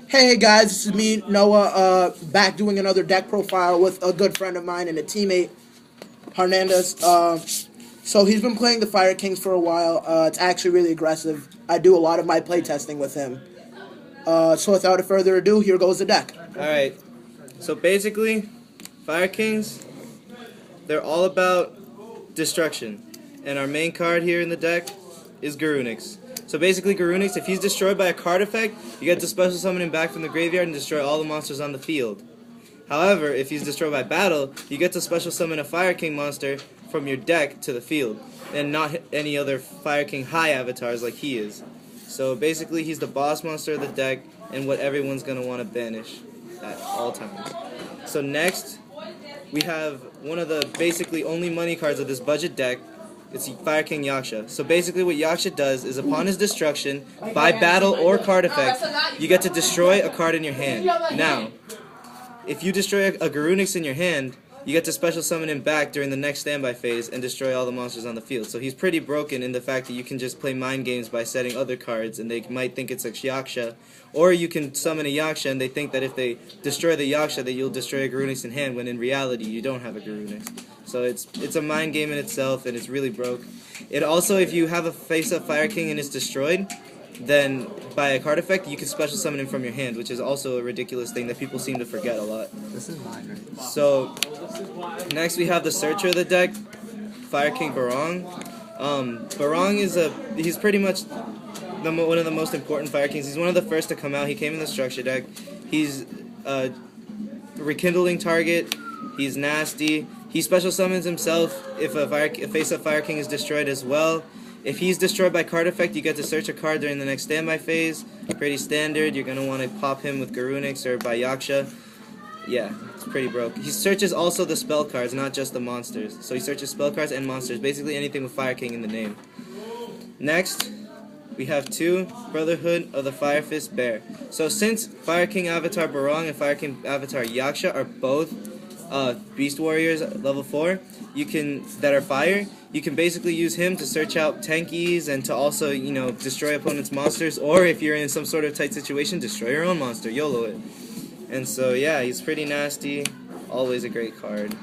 Hey guys, this is me, Noah, back doing another deck profile with a good friend of mine and a teammate, Hernandez. So he's been playing the Fire Kings for a while. It's actually really aggressive. I do a lot of my play testing with him. So without further ado, here goes the deck. Alright, so basically, Fire Kings, they're all about destruction. And our main card here in the deck is Garunix. So basically, Garunix, if he's destroyed by a card effect, you get to special summon him back from the graveyard and destroy all the monsters on the field. However, if he's destroyed by battle, you get to special summon a Fire King monster from your deck to the field, and not any other Fire King high avatars like he is. So basically, he's the boss monster of the deck, and what everyone's going to want to banish at all times. So next, we have one of the basically only money cards of this budget deck. It's Fire King Yugioh. So basically what Yugioh does is upon his destruction, by battle or card effect, you get to destroy a card in your hand. Now, if you destroy a Garunix in your hand, you get to special summon him back during the next standby phase and destroy all the monsters on the field. So he's pretty broken in the fact that you can just play mind games by setting other cards and they might think it's a Yugioh. Or you can summon a Yugioh and they think that if they destroy the Yugioh that you'll destroy a Garunix in hand, when in reality you don't have a Garunix. So it's a mind game in itself, and it's really broke. It also, if you have a face-up Fire King and it's destroyed, then by a card effect you can special summon him from your hand, which is also a ridiculous thing that people seem to forget a lot. This is mine, right? So next we have the Searcher of the deck, Fire King Barong. Barong is he's pretty much one of the most important Fire Kings. He's one of the first to come out. He came in the structure deck. He's a rekindling target. He's nasty. He special summons himself if a face-up Fire King is destroyed as well. If he's destroyed by card effect, you get to search a card during the next standby phase. Pretty standard. You're going to want to pop him with Garunix or by Yugioh. Yeah, it's pretty broke. He searches also the spell cards, not just the monsters. So he searches spell cards and monsters, basically anything with Fire King in the name. Next, we have two Brotherhood of the Fire Fist Bear. So since Fire King Avatar Barong and Fire King Avatar Yugioh are both Beast Warriors level 4, that are fire, you can basically use him to search out tankies and to also, destroy opponents' monsters, or if you're in some sort of tight situation, destroy your own monster, YOLO it. And so yeah, he's pretty nasty, always a great card.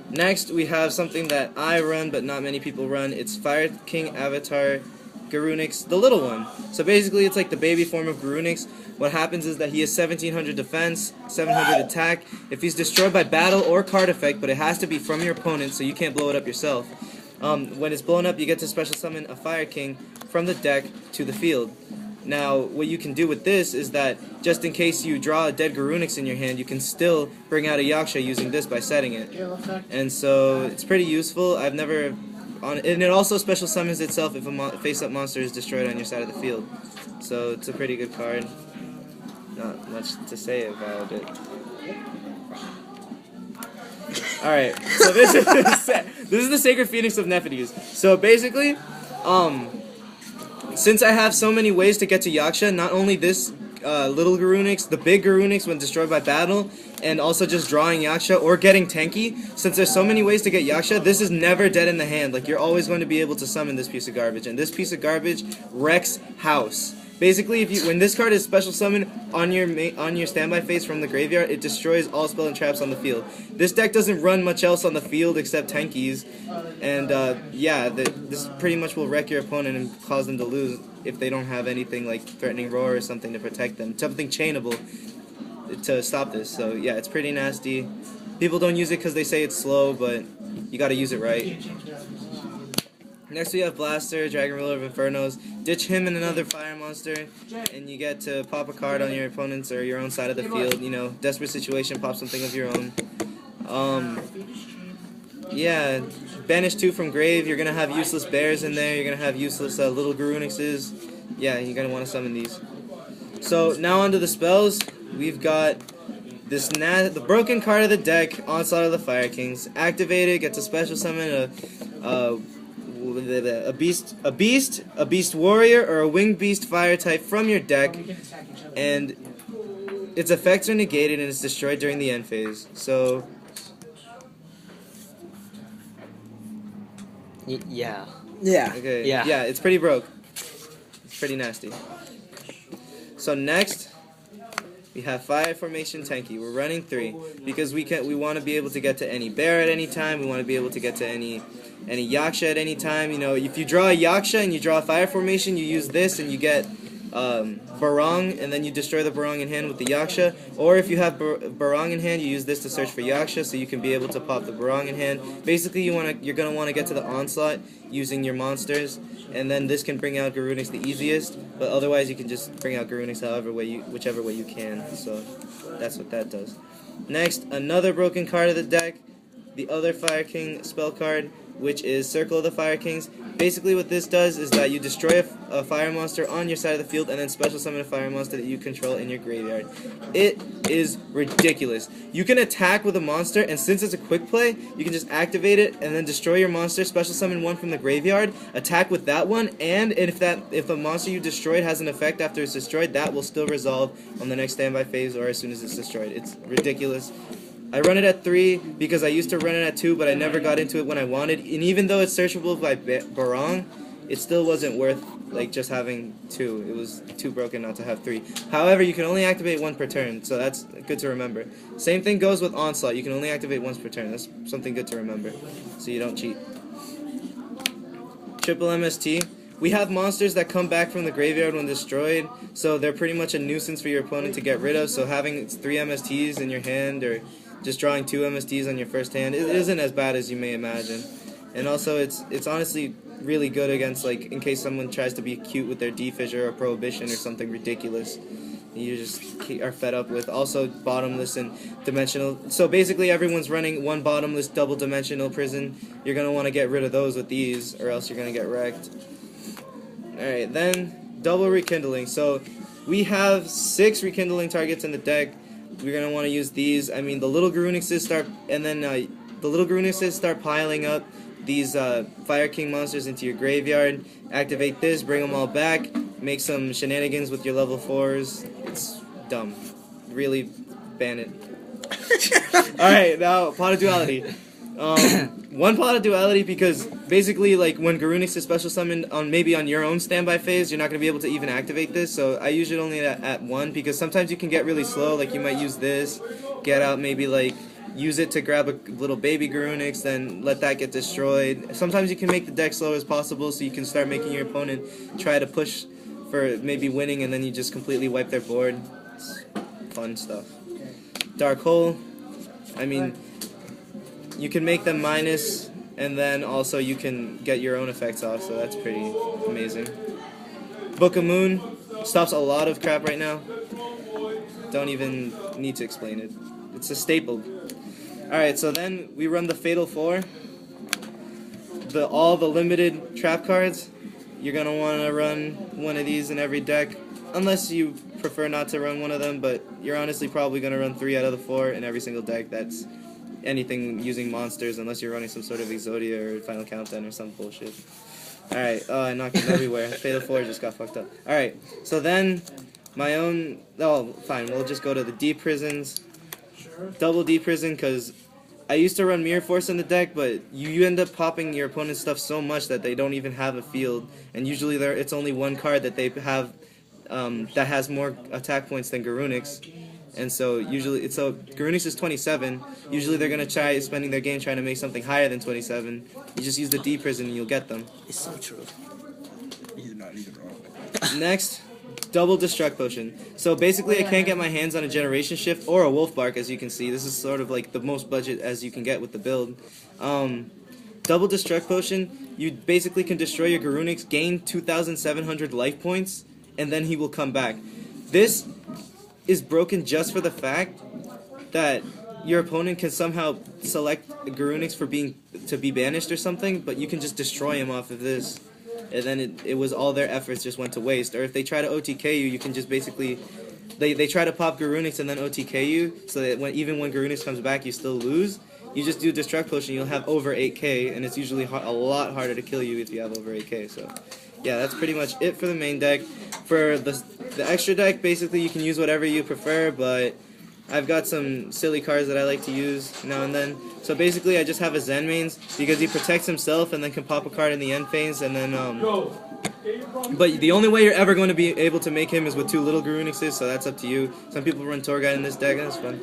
Next, we have something that I run but not many people run. It's Fire King Avatar Garunix, the little one. So basically it's like the baby form of Garunix. What happens is that he has 1700 defense, 700 attack. If he's destroyed by battle or card effect, but it has to be from your opponent, so you can't blow it up yourself. When it's blown up, you get to special summon a Fire King from the deck to the field. Now, what you can do with this is that just in case you draw a dead Garunix in your hand, you can still bring out a Yugioh using this by setting it. And so it's pretty useful. And it also special summons itself if a face-up monster is destroyed on your side of the field. So it's a pretty good card. Not much to say about it. Alright, so this is the Sacred Phoenix of Nephites. So basically, since I have so many ways to get to Yugioh, not only this little Garunix, the big Garunix when destroyed by battle, and also just drawing Yugioh or getting tanky, since there's so many ways to get Yugioh, this is never dead in the hand. Like, you're always going to be able to summon this piece of garbage, and this piece of garbage wrecks house. Basically, when this card is special summoned on your standby phase from the graveyard, it destroys all spell and traps on the field. This deck doesn't run much else on the field except tankies, and yeah, this pretty much will wreck your opponent and cause them to lose if they don't have anything like Threatening Roar or something to protect them, something chainable to stop this. So yeah, it's pretty nasty. People don't use it because they say it's slow, but you got to use it right. Next we have Blaster, Dragon Ruler of Infernos. Ditch him and another fire monster, and you get to pop a card on your opponent's or your own side of the field. Desperate situation, pop something of your own. Yeah, banish 2 from grave. You're gonna have useless bears in there. You're gonna have useless little Garunixes. Yeah, you're gonna want to summon these. So now onto the spells. We've got the broken card of the deck, Onslaught of the Fire Kings. Activate it. Get to special summon a beast warrior, or a winged beast fire type from your deck, and its effects are negated and it's destroyed during the end phase. So Yeah. okay, yeah, it's pretty broke. It's pretty nasty. So next We have Fire Formation Tenki. We're running 3 because we want to be able to get to any bear at any time. We want to be able to get to any Yaksha at any time. You know, if you draw a Yaksha and you draw a Fire Formation, you use this and you get Barong, and then you destroy the Barong in hand with the Yaksha. Or if you have Barong in hand, you use this to search for Yaksha, so you can be able to pop the Barong in hand. Basically, you're gonna want to get to the onslaught using your monsters, and then this can bring out Garunix the easiest. But otherwise, you can just bring out Garunix whichever way you can. So that's what that does. Next, another broken card of the deck, the other Fire King spell card, which is Circle of the Fire Kings. Basically what this does is that you destroy a fire monster on your side of the field and then special summon a fire monster that you control in your graveyard. It is ridiculous. You can attack with a monster, and since it's a quick play, you can just activate it and then destroy your monster, special summon one from the graveyard, attack with that one, and if the monster you destroyed has an effect after it's destroyed, that will still resolve on the next standby phase or as soon as it's destroyed. It's ridiculous. I run it at 3 because I used to run it at 2, but I never got into it when I wanted. And even though it's searchable by Barong, it still wasn't worth like just having 2. It was too broken not to have 3. However, you can only activate 1 per turn, so that's good to remember. Same thing goes with Onslaught. You can only activate once per turn. That's something good to remember, so you don't cheat. Triple MST. We have monsters that come back from the graveyard when destroyed, so they're pretty much a nuisance for your opponent to get rid of. So having 3 MSTs in your hand, or just drawing 2 MSTs on your first hand, it isn't as bad as you may imagine. And also, it's honestly really good against, like, in case someone tries to be cute with their D-Fissure or Prohibition or something ridiculous. You just are fed up with. Also, bottomless and dimensional. So basically, everyone's running 1 bottomless, double dimensional prison. You're going to want to get rid of those with these, or else you're going to get wrecked. Alright, then double rekindling. So we have 6 rekindling targets in the deck. We're gonna want to use these. I mean, the little Garunixes start piling up these Fire King monsters into your graveyard. Activate this, bring them all back, make some shenanigans with your level 4s. It's dumb. Really ban it. Alright, now Pot of Duality. 1 Pot of Duality because basically, like, when Garunix is special summoned maybe on your own standby phase, you're not going to be able to even activate this, so I use it only at 1 because sometimes you can get really slow. Like, you might use this, get out, maybe, like, use it to grab a little baby Garunix, then let that get destroyed. Sometimes you can make the deck slow as possible so you can start making your opponent try to push for maybe winning, and then you just completely wipe their board. It's fun stuff. Dark Hole, I mean, you can make them minus, and then also you can get your own effects off, so that's pretty amazing. Book of Moon stops a lot of crap right now. Don't even need to explain it. It's a staple. Alright, so then we run the Fatal 4. All the limited trap cards. You're going to want to run one of these in every deck, unless you prefer not to run one of them, but you're honestly probably going to run 3 out of the 4 in every single deck. That's anything using monsters, unless you're running some sort of Exodia or Final Countdown or some bullshit. Alright, I knocked him everywhere. Fatal 4 just got fucked up. Alright, so then my own... Oh, fine, we'll just go to the D prisons. Double D prison, because I used to run Mirror Force in the deck, but you end up popping your opponent's stuff so much that they don't even have a field, and usually it's only 1 card that they have that has more attack points than Garunix. And so usually, Garunix is 27. Usually they're gonna try spending their game trying to make something higher than 27. You just use the D prison and you'll get them. It's so true. He's not even wrong. Next, double Destruct Potion. So basically, I can't get my hands on a Generation Shift or a Wolf Bark, as you can see. This is sort of like the most budget as you can get with the build. Double Destruct Potion. You basically can destroy your Garunix, gain 2,700 life points, and then he will come back. This is broken just for the fact that your opponent can somehow select Garunix to be banished or something, but you can just destroy him off of this, and then it was all their efforts just went to waste. Or if they try to OTK you, you can just basically they try to pop Garunix and then OTK you, so that even when Garunix comes back, you still lose. You just do Destruct Potion, you'll have over 8k, and it's usually a lot harder to kill you if you have over 8k. So yeah, that's pretty much it for the main deck. For the extra deck, basically you can use whatever you prefer, but I've got some silly cards that I like to use now and then. So basically, I just have a Zen mains because he protects himself and then can pop a card in the end phase, and then but the only way you're ever going to be able to make him is with 2 little Garunixes, so that's up to you. Some people run Tour Guide in this deck, and that's fun.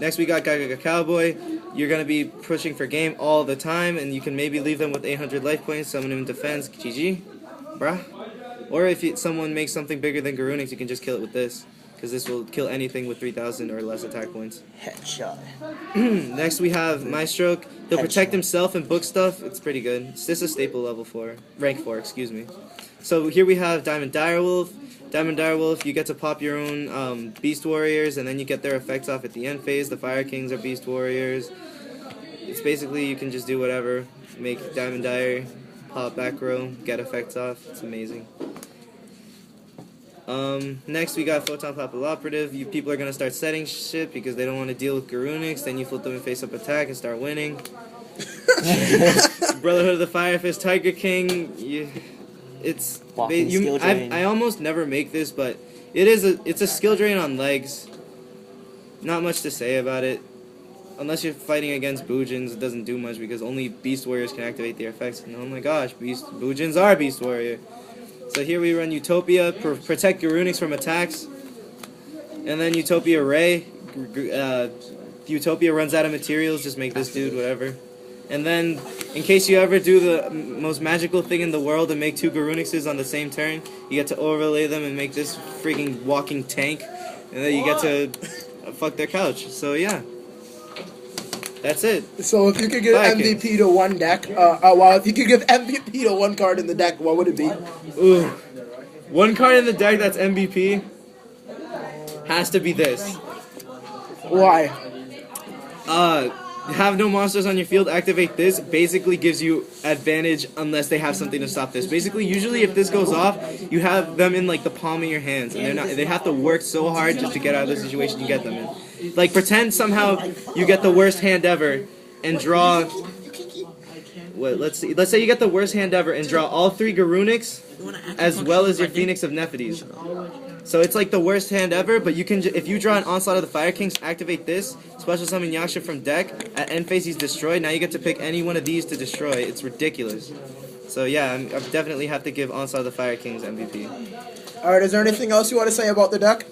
Next we got Gaga Cowboy. You're going to be pushing for game all the time, and you can maybe leave them with 800 life points, summon him in defense, GG, bruh. Or if someone makes something bigger than Garunix, you can just kill it with this, because this will kill anything with 3,000 or less attack points. Headshot. Next we have Maestro. He'll protect himself and book stuff. It's pretty good. This is a staple level 4. Rank 4, excuse me. So here we have Diamond Direwolf. Diamond Direwolf, you get to pop your own Beast Warriors, and then you get their effects off at the end phase. The Fire Kings are Beast Warriors. It's basically you can just do whatever. Make Diamond Dire, pop back row, get effects off. It's amazing. Next we got Photon Operative. You people are going to start setting shit because they don't want to deal with Garunix. Then you flip them in face-up attack and start winning. Brotherhood of the Fire Fist, Tiger King. It's I almost never make this, but it's a skill drain on legs. Not much to say about it. Unless you're fighting against Boojins, it doesn't do much because only Beast Warriors can activate their effects. And oh my gosh, Boojins are Beast Warrior. So here we run Utopia, protect Garunix from attacks. And then Utopia Ray. Utopia runs out of materials, just make this dude whatever. And then, in case you ever do the most magical thing in the world and make 2 Garunixes on the same turn, you get to overlay them and make this freaking walking tank. And then you get to fuck their couch. So yeah. That's it. So if you could give MVP to one deck, if you could give MVP to one card in the deck, what would it be? Ooh. One card in the deck that's MVP has to be this. Why? Have no monsters on your field, activate this, basically gives you advantage unless they have something to stop this. Basically, usually if this goes off, you have them in like the palm of your hands, and they have to work so hard just to get out of the situation you get them in. Like pretend somehow you get the worst hand ever and draw let's say you get the worst hand ever and draw all 3 Garunix as well as your Phoenix of Nephites. So it's like the worst hand ever, but you can if you draw an Onslaught of the Fire Kings, activate this, special summon Yaksha from deck, at end phase he's destroyed, now you get to pick any one of these to destroy. It's ridiculous. So yeah, I definitely have to give Onslaught of the Fire Kings MVP. Alright, is there anything else you want to say about the deck?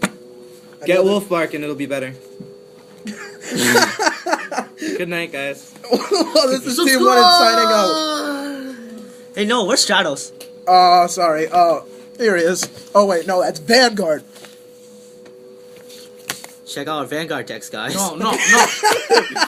Get Wolfbark and it'll be better. Good night, guys. Well, this is Team 1 signing out. Hey, no, where's Stratos? Sorry. Here he is. Oh, wait, no, that's Vanguard. Check out our Vanguard decks, guys. No.